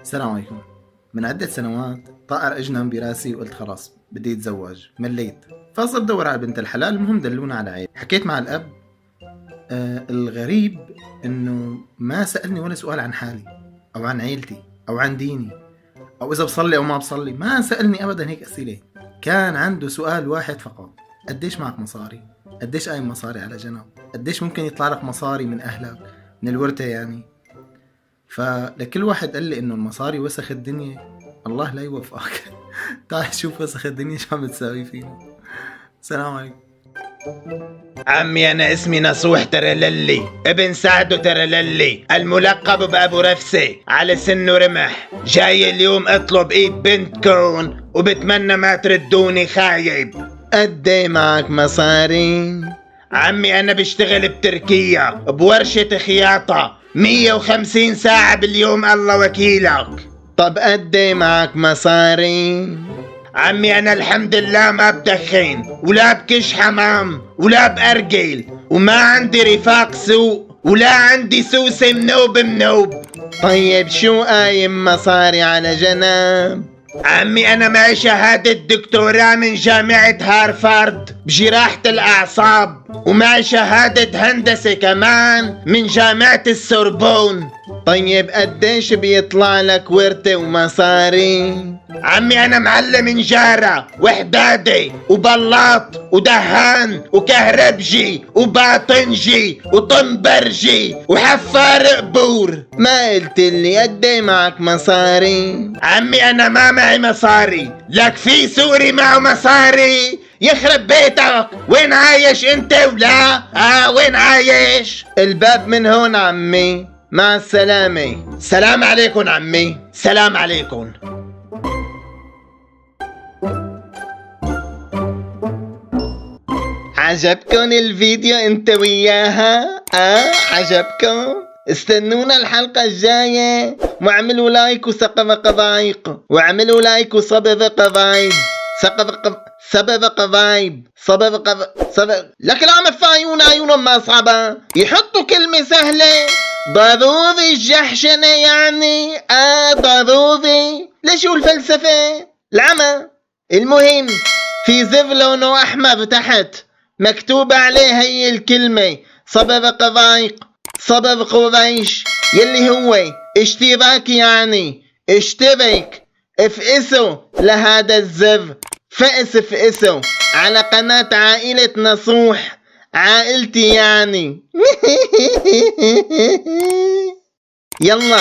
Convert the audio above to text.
السلام عليكم. من عدة سنوات طائر أجنم براسي وقلت خلاص بدي أتزوج، مليت، فصرت أدور على بنت الحلال. المهم دلونا على عيل. حكيت مع الأب. الغريب إنه ما سألني ولا سؤال عن حالي أو عن عيلتي أو عن ديني أو إذا بصلي أو ما بصلي. ما سألني أبدا هيك أسئلة. كان عنده سؤال واحد فقط: قديش معك مصاري؟ قديش قايم مصاري على جنب؟ قديش ممكن يطلع لك مصاري من أهلك من الورثة يعني؟ فلكل واحد قال لي انه المصاري وسخ الدنيا. الله لا يوفقك. تعال شوف وسخ الدنيا شو عم تساوي فينا. السلام عليكم. عمي أنا اسمي نصوح ترللي ابن سعد ترللي الملقب بأبو رفسة على سن رمح. جاي اليوم اطلب ايد بنتكم وبتمنى ما تردوني خايب. قدي معك مصاري؟ عمي أنا بشتغل بتركيا بورشة خياطة 150 ساعة باليوم الله وكيلك. طب قدي معك مصاري؟ عمي أنا الحمد لله ما بدخن ولا بكش حمام ولا بأرجل وما عندي رفاق سوء ولا عندي سوسة منوب. طيب شو قايم مصاري على جنب؟ عمي أنا معي شهادة دكتوراه من جامعة هارفارد بجراحة الأعصاب ومعي شهادة هندسة كمان من جامعة السوربون. طيب قديش بيطلع لك ورثة ومصاري؟ عمي أنا معلم نجارة وحدادي وبلاط ودهان وكهربجي وباطنجي وطنبرجي وحفار قبور. ما قلت لي قدي معك مصاري؟ عمي أنا ما معي مصاري، لك في سوري معه مصاري؟ يخرب بيتك، وين عايش انت ولا؟ وين عايش؟ الباب من هون عمي، مع السلامة. سلام عليكم عمي، سلام عليكم. عجبكن الفيديو انت وياها؟ عجبكم؟ استنونا الحلقة الجاية واعملوا لايك وسقف قضايق واعملوا لايك وصبب قضايب سبب قضايب لك العم فايون عيونهم ما صعبة يحطوا كلمة سهلة. ضروري الجحشنة يعني ضروري. ليشو الفلسفة العمى؟ المهم في زر لونه احمر تحت مكتوب عليه هي الكلمة صبب قضايق صبب قريش يلي هو اشتراك يعني. اشترك افقسوا لهذا الزر، افقسوا على قناة عائلة نصوح، عائلتي يعني. يلا